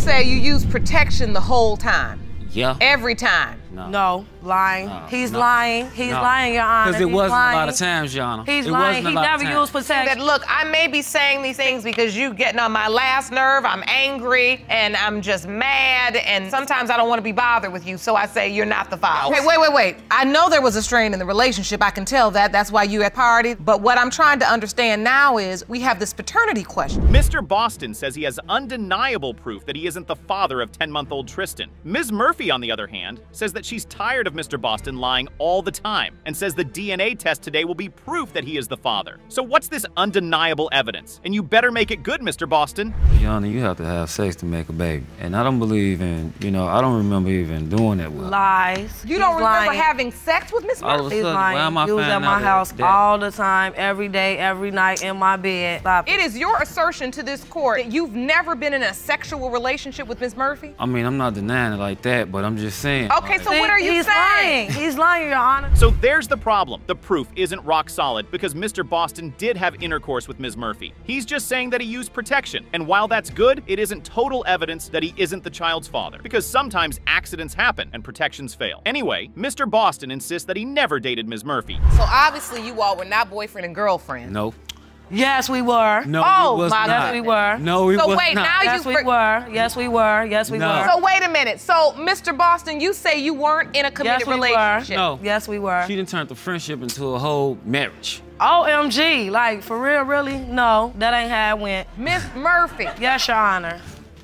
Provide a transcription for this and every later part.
say you used protection the whole time? Yeah. Every time? No, lying. He's lying. He's lying, Your Honor. Because it wasn't a lot of times, Your Honor. He's lying. He never used protection. Look, I may be saying these things because you getting on my last nerve. I'm angry and I'm just mad, and sometimes I don't want to be bothered with you, so I say you're not the father. Okay, wait. I know there was a strain in the relationship. I can tell that. That's why you at party. But what I'm trying to understand now is we have this paternity question. Mr. Boston says he has undeniable proof that he isn't the father of 10-month-old Tristan. Ms. Murphy, on the other hand, says that she's tired of Mr. Boston lying all the time and says the DNA test today will be proof that he is the father. So what's this undeniable evidence? And you better make it good, Mr. Boston. Your Honor, you have to have sex to make a baby. And I don't believe in, I don't remember even doing that with lies. You don't remember having sex with Miss Murphy? All of a sudden, why am I He was at finding my out house that? all the time, every day, every night, in my bed. Stop It is your assertion to this court that you've never been in a sexual relationship with Miss Murphy? I mean, I'm not denying it like that, but I'm just saying. Okay, so what are you He's saying? lying. He's lying, Your Honor. So there's the problem. The proof isn't rock solid because Mr. Boston did have intercourse with Ms. Murphy. He's just saying that he used protection. And while that's good, it isn't total evidence that he isn't the child's father. Because sometimes accidents happen and protections fail. Anyway, Mr. Boston insists that he never dated Ms. Murphy. So obviously you all were not boyfriend and girlfriend. No. Yes, we were. No, Oh, it was my not. Yes, we were. No, it So was wait, not. now Yes, you we were. Yes, we were. Yes, we No. were. So wait a minute. So, Mr. Boston, you say you weren't in a committed Yes, we were. relationship. No. Yes, we were. She done turned the friendship into a whole marriage. OMG, like, for real, really? No, that ain't how it went. Miss Murphy. Yes, Your Honor.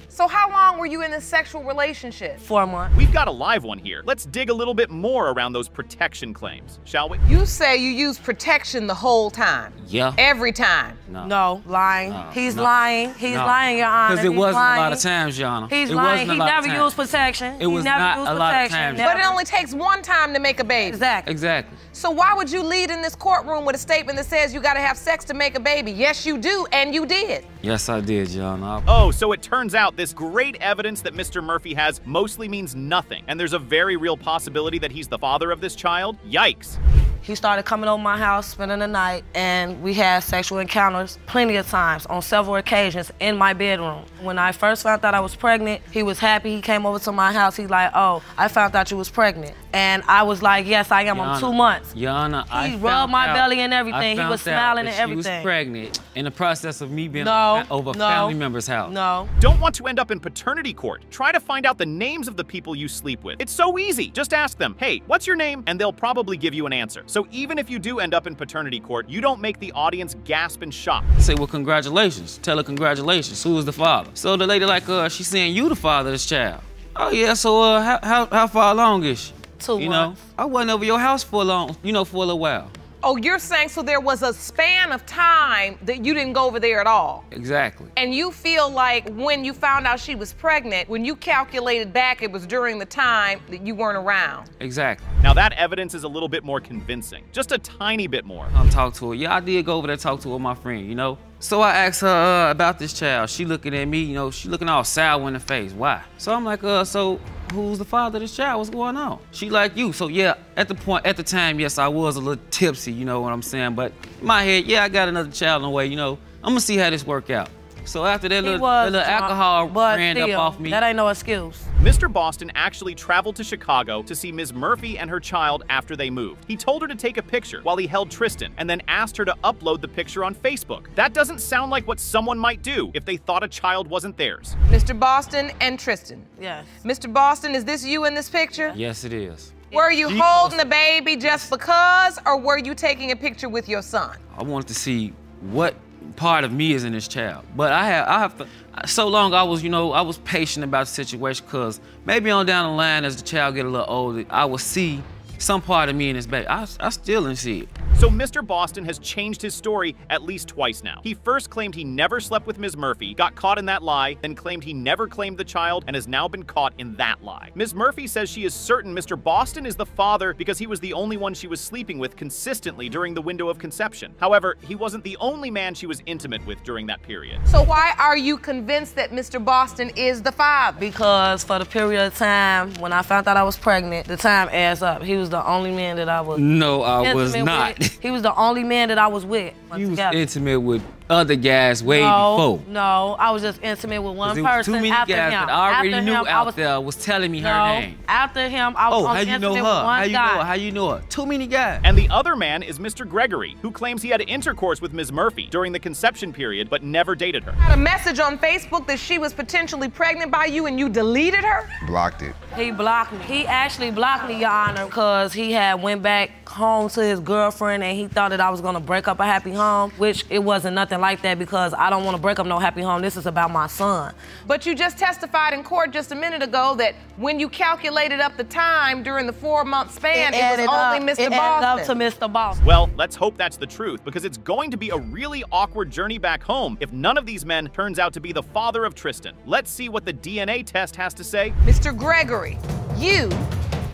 So how long were you in this sexual relationship? 4 months. We've got a live one here. Let's dig a little bit more around those protection claims, shall we? You say you used protection the whole time. Yeah. Every time. No, lying. No, He's no. lying. He's lying, Your Honor. Because it He's wasn't lying. a lot of times, Your Honor. He's It lying. wasn't a He lot of never times. used protection. It was he never not used a lot of protection. times. Never. But it only takes one time to make a baby. Exactly. Exactly. So why would you lead in this courtroom with a statement that says you gotta have sex to make a baby? Yes, you do, and you did. Yes, I did, Your Honor. Oh, so it turns out this great evidence that Mr. Murphy has mostly means nothing, and there's a very real possibility that he's the father of this child? Yikes. He started coming over my house, spending the night, and we had sexual encounters plenty of times, on several occasions, in my bedroom. When I first found out I was pregnant, he was happy. He came over to my house. He's like, oh, I found out you was pregnant. And I was like, yes, I am. I'm 2 months. Your Honor, He rubbed my belly and everything. He was smiling and everything. She was pregnant in the process of me being over a No. family member's house. No. Don't want to end up in paternity court? Try to find out the names of the people you sleep with. It's so easy. Just ask them, hey, what's your name? And they'll probably give you an answer. So even if you do end up in paternity court, you don't make the audience gasp in shock. Say, well, congratulations. Tell her congratulations. Who is the father? So the lady like, she's saying you the father of this child. Oh yeah, so how far along is she? 2 months. You know, I wasn't over your house for long, for a little while. Oh, you're saying so there was a span of time that you didn't go over there at all? Exactly. And you feel like when you found out she was pregnant, when you calculated back, it was during the time that you weren't around? Exactly. Now that evidence is a little bit more convincing. Just a tiny bit more. Talk to her. Yeah, I did go over there talk to her with my friend, So I asked her about this child. She looking at me, she looking all sour in the face. Why? So I'm like, so who's the father of this child? What's going on? She like you. So yeah, at the time, yes, I was a little tipsy, you know what I'm saying? But in my head, yeah, I got another child on the way, I'm gonna see how this work out. So after that little alcohol ran up off me. That ain't no excuse. Mr. Boston actually traveled to Chicago to see Ms. Murphy and her child after they moved. He told her to take a picture while he held Tristan and then asked her to upload the picture on Facebook. That doesn't sound like what someone might do if they thought a child wasn't theirs. Mr. Boston and Tristan. Yes. Mr. Boston, is this you in this picture? Yes, it is. Were you holding the baby just because, or were you taking a picture with your son? I wanted to see what part of me is in this child. But I have to, so long I was patient about the situation, because maybe on down the line as the child get a little older, I will see some part of me in this baby. I still didn't see it. So Mr. Boston has changed his story at least twice now. He first claimed he never slept with Ms. Murphy, got caught in that lie, then claimed he never claimed the child, and has now been caught in that lie. Ms. Murphy says she is certain Mr. Boston is the father because he was the only one she was sleeping with consistently during the window of conception. However, he wasn't the only man she was intimate with during that period. So why are you convinced that Mr. Boston is the father? Because for the period of time when I found out I was pregnant, the time adds up. He was the only man that I was No, I was not. He was the only man that I was with. You was intimate with other guys way before. No, I was just intimate with one person. Too many after guys him. that I already after knew him, out there was telling me her name. After him, I was how you know intimate her? with one How you guy. know her? How you know her? Too many guys. And the other man is Mr. Gregory, who claims he had intercourse with Ms. Murphy during the conception period, but never dated her. Had a message on Facebook that she was potentially pregnant by you and you deleted her? Blocked it. He blocked me. He actually blocked me, Your Honor, because he had went back home to his girlfriend and he thought that I was gonna break up a happy home, which it wasn't nothing like that because I don't want to break up no happy home. This is about my son. But you just testified in court just a minute ago that when you calculated up the time during the 4-month span, it was only Mr. It added up to Mr. Boston. Well, let's hope that's the truth, because it's going to be a really awkward journey back home if none of these men turns out to be the father of Tristan. Let's see what the DNA test has to say. Mr. Gregory, you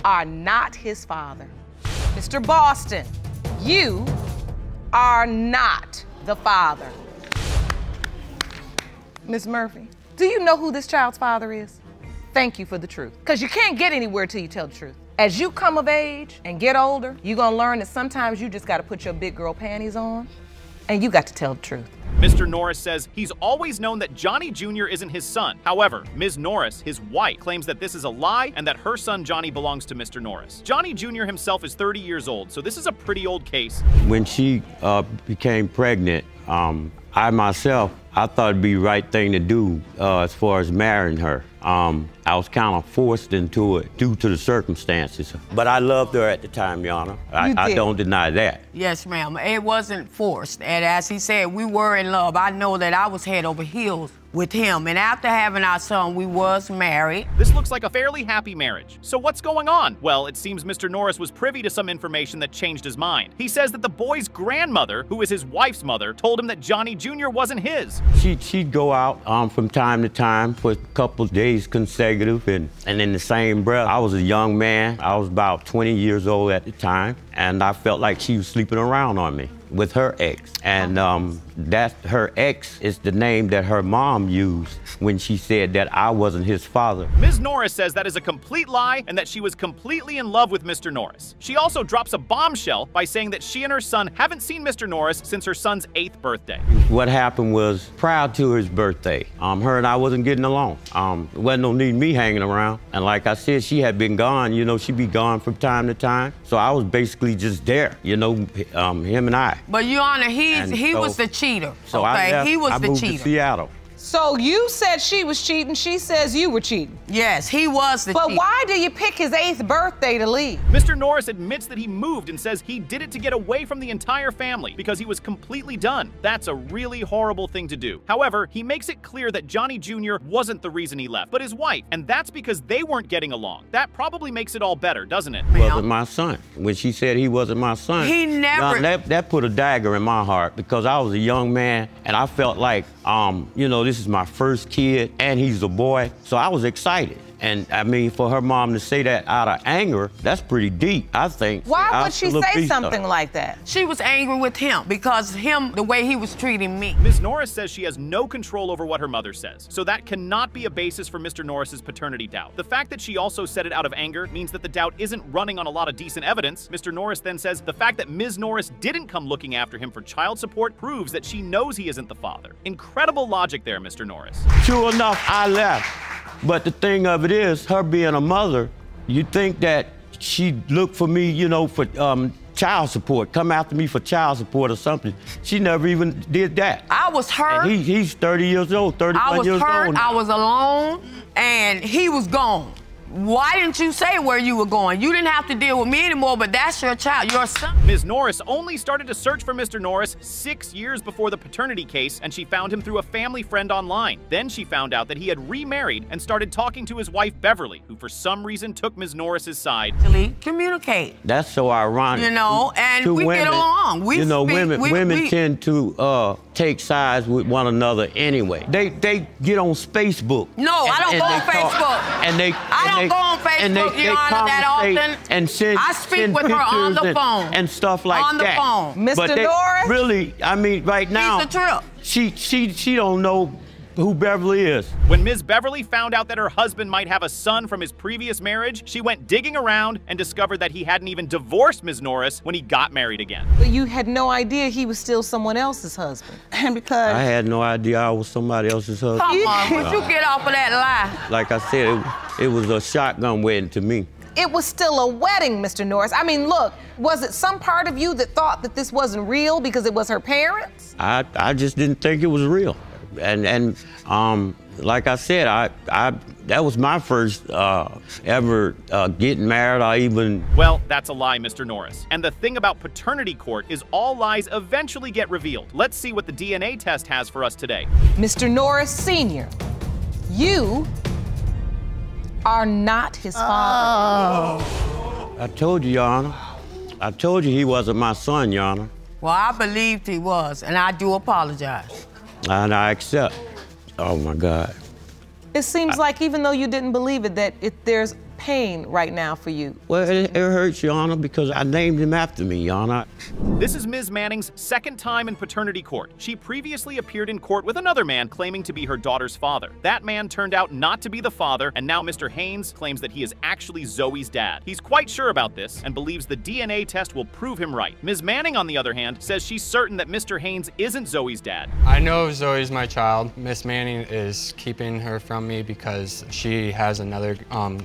are not his father. Mr. Boston, you are not the father. Ms. Murphy, do you know who this child's father is? Thank you for the truth. Because you can't get anywhere till you tell the truth. As you come of age and get older, you're gonna learn that sometimes you just gotta put your big girl panties on and you got to tell the truth. Mr. Norris says he's always known that Johnny Jr. isn't his son. However, Ms. Norris, his wife, claims that this is a lie and that her son Johnny belongs to Mr. Norris. Johnny Jr. himself is 30 years old, so this is a pretty old case. When she became pregnant, I myself, I thought it'd be the right thing to do as far as marrying her. I was kind of forced into it due to the circumstances. But I loved her at the time, Your Honor. I don't deny that. Yes, ma'am. It wasn't forced. And as he said, we were in love. I know that I was head over heels with him. And after having our son, we was married. This looks like a fairly happy marriage. So what's going on? Well, it seems Mr. Norris was privy to some information that changed his mind. He says that the boy's grandmother, who is his wife's mother, told him that Johnny Jr. wasn't his. She'd go out from time to time for a couple of days consecutive, and in the same breath, I was a young man. I was about 20 years old at the time, and I felt like she was sleeping around on me with her ex. And that her ex is the name that her mom used when she said that I wasn't his father. Ms. Norris says that is a complete lie and that she was completely in love with Mr. Norris. She also drops a bombshell by saying that she and her son haven't seen Mr. Norris since her son's 8th birthday. What happened was, prior to his birthday, her and I wasn't getting along. There wasn't no need me hanging around. And like I said, she had been gone. You know, she'd be gone from time to time. So I was basically just there, you know, him and I. But Your Honor, he was the cheater. So okay, he was I the moved cheater. to Seattle. So you said she was cheating, she says you were cheating. Yes, he was the cheater. But why do you pick his 8th birthday to leave? Mr. Norris admits that he moved and says he did it to get away from the entire family because he was completely done. That's a really horrible thing to do. However, he makes it clear that Johnny Jr. wasn't the reason he left, but his wife, and that's because they weren't getting along. That probably makes it all better, doesn't it? He wasn't my son. When she said he wasn't my son, he never... that put a dagger in my heart because I was a young man and I felt like, you know, this is my first kid and he's a boy, so I was excited. And I mean, for her mom to say that out of anger, that's pretty deep, I think. Why would she say something like that? She was angry with him because the way he was treating me. Ms. Norris says she has no control over what her mother says, so that cannot be a basis for Mr. Norris's paternity doubt. The fact that she also said it out of anger means that the doubt isn't running on a lot of decent evidence. Mr. Norris then says the fact that Ms. Norris didn't come looking after him for child support proves that she knows he isn't the father. Incredible logic there, Mr. Norris. True enough, I left. But the thing of it is, her being a mother, you think that she'd look for me, you know, for child support, come after me for child support or something. She never even did that. I was hurt. And he's 30 years old, 31 years old. I was hurt, I was alone, and he was gone. Why didn't you say where you were going? You didn't have to deal with me anymore, but that's your child, your son. Ms. Norris only started to search for Mr. Norris 6 years before the paternity case, and she found him through a family friend online. Then she found out that he had remarried and started talking to his wife, Beverly, who for some reason took Ms. Norris's side. Communicate. That's so ironic. You know, and we get along. You know, women tend to take sides with one another anyway. They get on Facebook. No, I don't go on Facebook. I don't go on Facebook, Your Honor, that often. And I speak with her on the phone. And stuff like that. On the phone. Mr. Norris? Really, I mean, right now, He's the trip. she don't know who Beverly is. When Ms. Beverly found out that her husband might have a son from his previous marriage, she went digging around and discovered that he hadn't even divorced Ms. Norris when he got married again. But you had no idea he was still someone else's husband. And because I had no idea I was somebody else's husband. come on, would you get off of that lie? Like I said, it was a shotgun wedding to me. It was still a wedding, Mr. Norris. I mean, look, was it some part of you that thought that this wasn't real because it was her parents? I just didn't think it was real. And like I said, that was my first ever getting married or even... Well, that's a lie, Mr. Norris. And the thing about paternity court is all lies eventually get revealed. Let's see what the DNA test has for us today. Mr. Norris Sr., you are not his father. I told you, Your Honor. I told you he wasn't my son, Your Honor. Well, I believed he was, and I do apologize. And I accept. Oh, my God. It seems like even though you didn't believe it, that there's pain right now for you. Well, it hurts, Your Honor, because I named him after me, Your Honor. This is Ms. Manning's second time in paternity court. She previously appeared in court with another man claiming to be her daughter's father. That man turned out not to be the father, and now Mr. Haynes claims that he is actually Zoe's dad. He's quite sure about this and believes the DNA test will prove him right. Ms. Manning, on the other hand, says she's certain that Mr. Haynes isn't Zoe's dad. I know Zoe's my child. Miss Manning is keeping her from me because she has another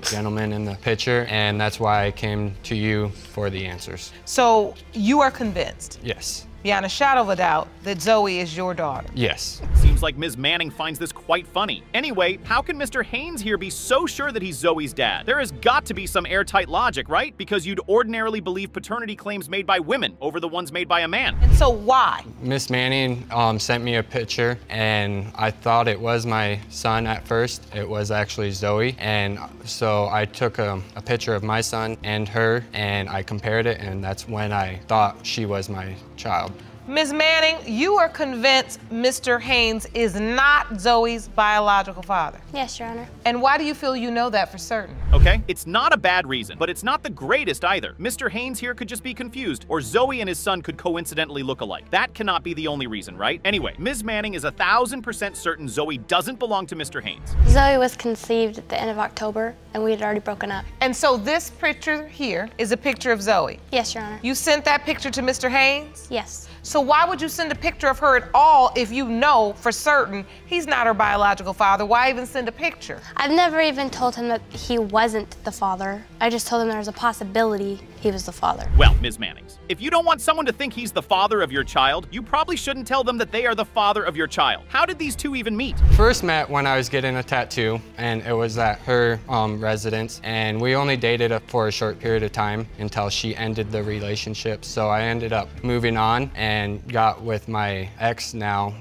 gentleman in the picture, and that's why I came to you for the answers. So you are convinced, Yes. beyond a shadow of a doubt, that Zoe is your daughter? Yes. Seems like Ms. Manning finds this quite funny. Anyway, how can Mr. Haynes here be so sure that he's Zoe's dad? There has got to be some airtight logic, right? Because you'd ordinarily believe paternity claims made by women over the ones made by a man. And so why? Miss Manning sent me a picture, and I thought it was my son at first. It was actually Zoe, and so I took a picture of my son and her, and I compared it, and that's when I thought she was my child. Ms. Manning, you are convinced Mr. Haynes is not Zoe's biological father. Yes, Your Honor. And why do you feel you know that for certain? Okay, it's not a bad reason, but it's not the greatest either. Mr. Haynes here could just be confused, or Zoe and his son could coincidentally look alike. That cannot be the only reason, right? Anyway, Ms. Manning is 1000% certain Zoe doesn't belong to Mr. Haynes. Zoe was conceived at the end of October, and we had already broken up. And so this picture here is a picture of Zoe. Yes, Your Honor. You sent that picture to Mr. Haynes? Yes. So why would you send a picture of her at all if you know for certain he's not her biological father? Why even send a picture? I've never even told him that he wasn't the father. I just told him there was a possibility he was the father. Well, Ms. Mannings, if you don't want someone to think he's the father of your child, you probably shouldn't tell them that they are the father of your child. How did these two even meet? First met when I was getting a tattoo, and it was at her residence, and we only dated for a short period of time until she ended the relationship. So I ended up moving on and got with my ex now,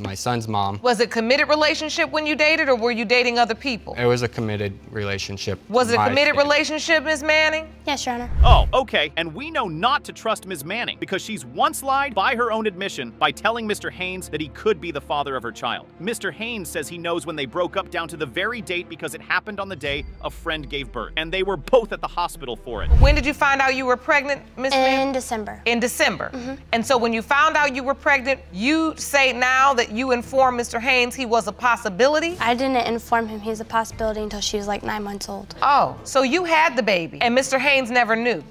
my son's mom. Was it a committed relationship when you dated, or were you dating other people? It was a committed relationship. Was it a my committed standards. relationship, Ms. Manning? Yes, Your Honor. Oh, okay, and we know not to trust Ms. Manning because she's once lied by her own admission by telling Mr. Haynes that he could be the father of her child. Mr. Haynes says he knows when they broke up down to the very date because it happened on the day a friend gave birth, and they were both at the hospital for it. When did you find out you were pregnant, Ms. Manning? In December. In December. And so when you found out you were pregnant, you say now that you informed Mr. Haynes he was a possibility? I didn't inform him he's a possibility until she was like 9 months old. Oh, so you had the baby, and Mr. Haynes never knew?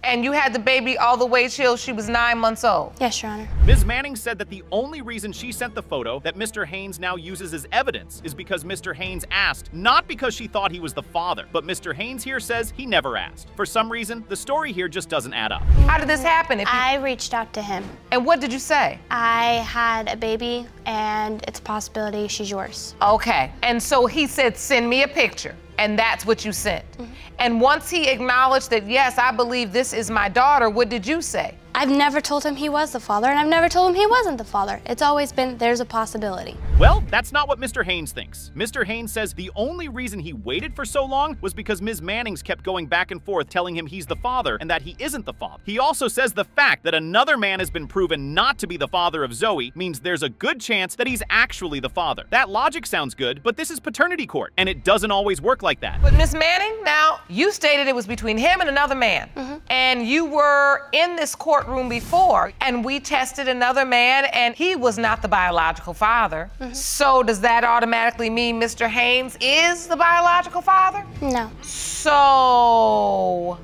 And you had the baby all the way till she was 9 months old? Yes, Your Honor. Ms. Manning said that the only reason she sent the photo that Mr. Haynes now uses as evidence is because Mr. Haynes asked, not because she thought he was the father, but Mr. Haynes here says he never asked. For some reason, the story here just doesn't add up. How did this happen? I reached out to him. And what did you say? I had a baby, and it's a possibility she's yours. Okay, and so he said, send me a picture, and that's what you sent. And once he acknowledged that, yes, I believe this is my daughter, what did you say? I've never told him he was the father, and I've never told him he wasn't the father. It's always been, there's a possibility. Well, that's not what Mr. Haynes thinks. Mr. Haynes says the only reason he waited for so long was because Ms. Mannings kept going back and forth telling him he's the father and that he isn't the father. He also says the fact that another man has been proven not to be the father of Zoe means there's a good chance that he's actually the father. That logic sounds good, but this is paternity court, and it doesn't always work like that. But Ms. Manning, now, you stated it was between him and another man. And you were in this courtroom courtroom before, and we tested another man, and he was not the biological father. So does that automatically mean Mr. Haynes is the biological father? No. So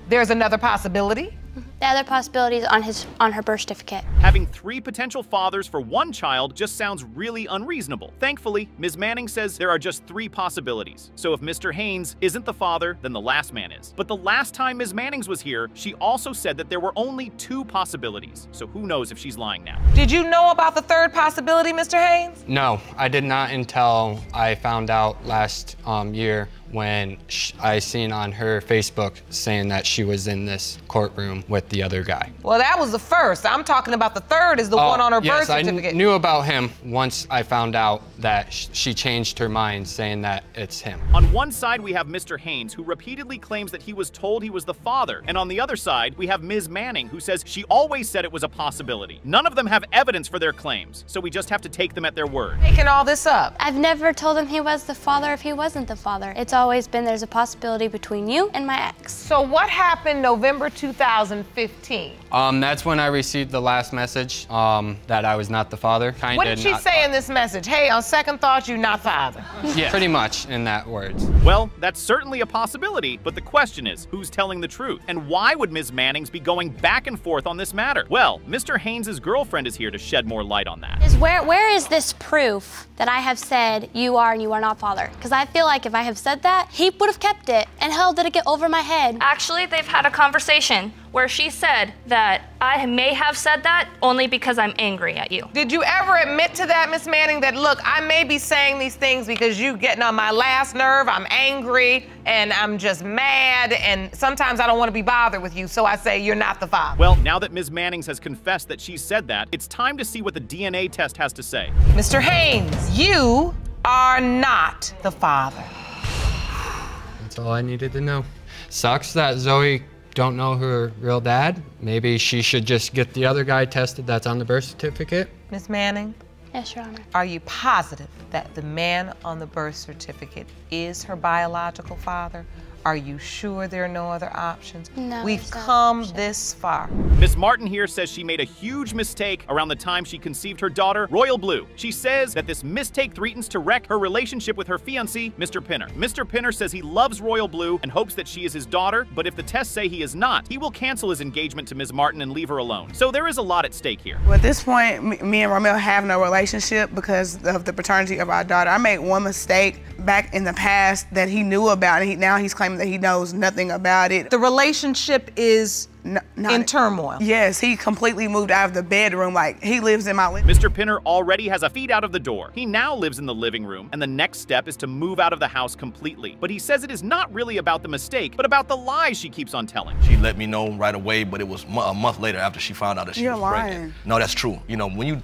there's another possibility? The other possibility is on her birth certificate. Having 3 potential fathers for 1 child just sounds really unreasonable. Thankfully, Ms. Manning says there are just 3 possibilities. So if Mr. Haynes isn't the father, then the last man is. But the last time Ms. Mannings was here, she also said that there were only 2 possibilities. So who knows if she's lying now. Did you know about the 3rd possibility, Mr. Haynes? No, I did not until I found out last year when I seen on her Facebook saying that she was in this courtroom with the other guy. Well, that was the 1st. I'm talking about the 3rd is the one on her birth certificate. Yes, I knew about him once I found out that she changed her mind saying that it's him. On one side, we have Mr. Haynes, who repeatedly claims that he was told he was the father. And on the other side, we have Ms. Manning, who says she always said it was a possibility. None of them have evidence for their claims, so we just have to take them at their word. Making all this up. I've never told him he was the father if he wasn't the father. It's always been there's a possibility between you and my ex. So what happened November 2015? That's when I received the last message that I was not the father. What did she say in this message? Hey, on second thought, you're not father. Yeah, pretty much in that words. Well, that's certainly a possibility, but the question is, who's telling the truth? And why would Ms. Mannings be going back and forth on this matter? Well, Mr. Haynes' girlfriend is here to shed more light on that. Where is this proof that I have said you are and you are not father? Because I feel like if I have said that, he would have kept it and held it over my head. Actually, they've had a conversation where she said that I may have said that only because I'm angry at you. Did you ever admit to that, Miss Manning, that look, I may be saying these things because you getting on my last nerve, I'm angry, and I'm just mad, and sometimes I don't want to be bothered with you, so I say you're not the father? Well, now that Ms. Mannings has confessed that she said that, it's time to see what the DNA test has to say. Mr. Haynes, you are not the father. That's all I needed to know. Sucks that Zoe don't know her real dad. Maybe she should just get the other guy tested that's on the birth certificate. Miss Manning? Yes, Your Honor. Are you positive that the man on the birth certificate is her biological father? Are you sure there are no other options? No, We've come this far. Miss Martin here says she made a huge mistake around the time she conceived her daughter, Royal Blue. She says that this mistake threatens to wreck her relationship with her fiancé, Mr. Pinner. Mr. Pinner says he loves Royal Blue and hopes that she is his daughter, but if the tests say he is not, he will cancel his engagement to Ms. Martin and leave her alone. So there is a lot at stake here. Well, at this point, me and Romeo have no relationship because of the paternity of our daughter. I made one mistake back in the past that he knew about, and now he's claiming that he knows nothing about it. The relationship is in turmoil. Yes, he completely moved out of the bedroom. Like, he lives in my living room. Mr. Pinner already has a feet out of the door. He now lives in the living room, and the next step is to move out of the house completely. But he says it is not really about the mistake, but about the lies she keeps on telling. She let me know right away, but it was a month later after she found out that she was pregnant. No, that's true. You know, when you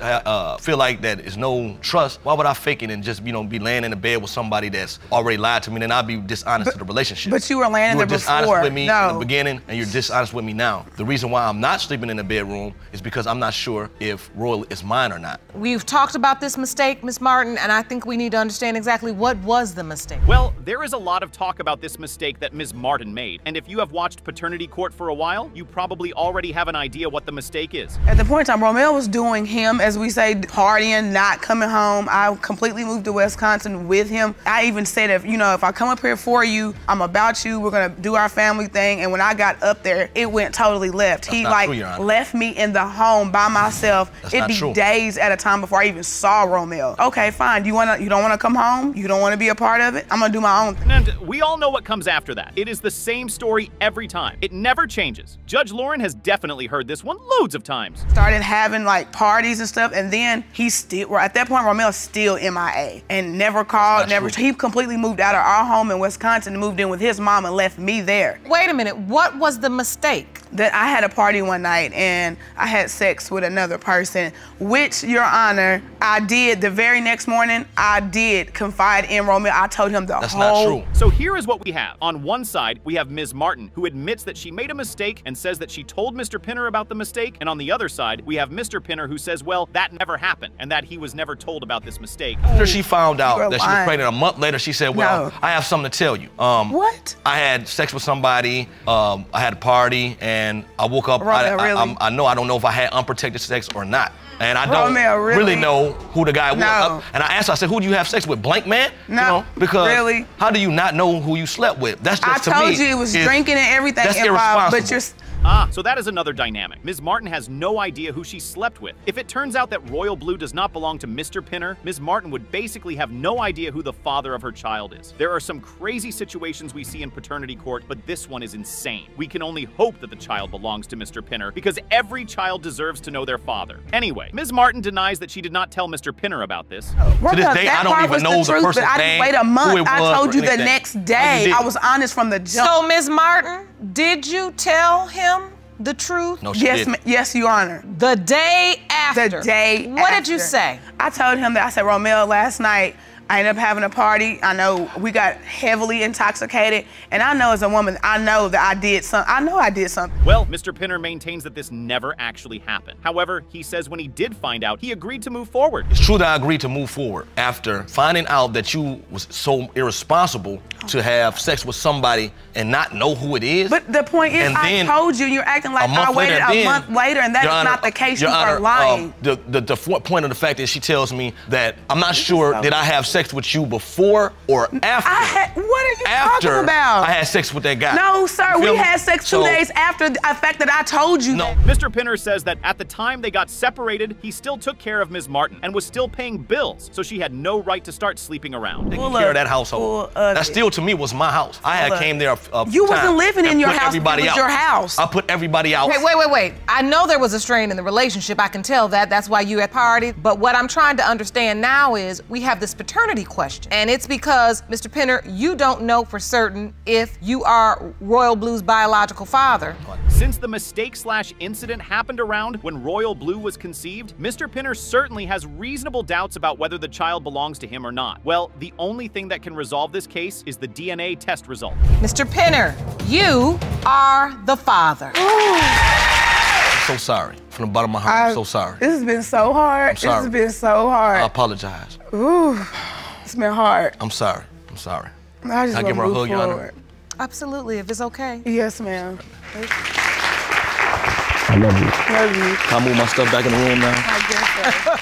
feel like that is no trust, why would I fake it and just, you know, be laying in the bed with somebody that's already lied to me, then I'd be dishonest to the relationship. But you were laying in there before. You were dishonest with me in the beginning, and you're dishonest with me now. The reason why I'm not sleeping in the bedroom is because I'm not sure if Royal is mine or not. We've talked about this mistake, Miss Martin, and I think we need to understand exactly what was the mistake. Well, there is a lot of talk about this mistake that Ms. Martin made, and if you have watched Paternity Court for a while, you probably already have an idea what the mistake is. At the point in time, Romeo was doing him, as we say, partying, not coming home. I completely moved to Wisconsin with him. I even said, if I come up here for you, I'm about you, we're gonna do our family thing, and when I got up there, it went totally left. He left me in the home by myself. It'd be days at a time before I even saw Romeo. Okay, fine. You don't wanna come home? You don't wanna be a part of it? I'm gonna do my own thing. And we all know what comes after that. It is the same story every time. It never changes. Judge Lauren has definitely heard this one loads of times. Started having like parties and stuff, and then at that point, Romeo's still MIA and never called, he completely moved out of our home in Wisconsin and moved in with his mom and left me there. Wait a minute, what was the mistake? That I had a party one night and I had sex with another person, which, Your Honor, I did. The very next morning, I did confide in Romeo. I told him That's not true. So here is what we have. On one side, we have Ms. Martin, who admits that she made a mistake and says that she told Mr. Pinner about the mistake. And on the other side, we have Mr. Pinner, who says, well, that never happened and that he was never told about this mistake. After she found out that she was pregnant a month later, she said, well, I have something to tell you. What? I had sex with somebody, I had a party, and and I woke up, I know I don't know if I had unprotected sex or not. And I don't really know who the guy was. And I asked her, I said, who do you have sex with? Blank man? No, you know, because how do you not know who you slept with? That's just, to me, I told you it was drinking and everything that's involved, but you're... So that is another dynamic. Ms. Martin has no idea who she slept with. If it turns out that Royal Blue does not belong to Mr. Pinner, Ms. Martin would basically have no idea who the father of her child is. There are some crazy situations we see in paternity court, but this one is insane. We can only hope that the child belongs to Mr. Pinner because every child deserves to know their father. Anyway, Ms. Martin denies that she did not tell Mr. Pinner about this. To this day, I don't even know the person's name. I didn't wait a month. I told you the next day. I was honest from the jump. So, Ms. Martin, did you tell him the truth? No, she didn't. Yes, Your Honor. The day after. The day What after. did you say? I told him that, I said, Romeo, last night, I ended up having a party. I know we got heavily intoxicated, and I know as a woman, I know that I did something. I know I did something. Well, Mr. Pinner maintains that this never actually happened. However, he says when he did find out, he agreed to move forward. It's true that I agreed to move forward after finding out that you was so irresponsible to have sex with somebody and not know who it is. But the point is, I told you, you're acting like I waited a month later, and that's not the case. You are lying. The point of the fact is she tells me that I'm not sure did I have sex with you before or after. What are you talking about? I had sex with that guy. No, sir, we had sex 2 days after the fact that I told you. No. Mr. Pinner says that at the time they got separated, he still took care of Ms. Martin and was still paying bills, so she had no right to start sleeping around. Taking care of that household. That still, to me, was my house. I had came there You wasn't living in your house, it was your house. I put everybody out. Okay, wait. I know there was a strain in the relationship. I can tell that. That's why you had party. But what I'm trying to understand now is we have this paternity question. And it's because, Mr. Pinner, you don't know for certain if you are Royal Blue's biological father. Since the mistake/incident happened around when Royal Blue was conceived, Mr. Pinner certainly has reasonable doubts about whether the child belongs to him or not. Well, the only thing that can resolve this case is the DNA test result. Mr. Pinner, you are the father. I'm so sorry. From the bottom of my heart, I'm so sorry. This has been so hard. I'm sorry. This has been so hard. I apologize. Ooh, it's been hard. I'm sorry. I'm sorry. I just Can I give her a hug, Your Honor? forward. Absolutely, if it's okay. Yes, ma'am. I love you. Love you. Can I move my stuff back in the room now? I guess so.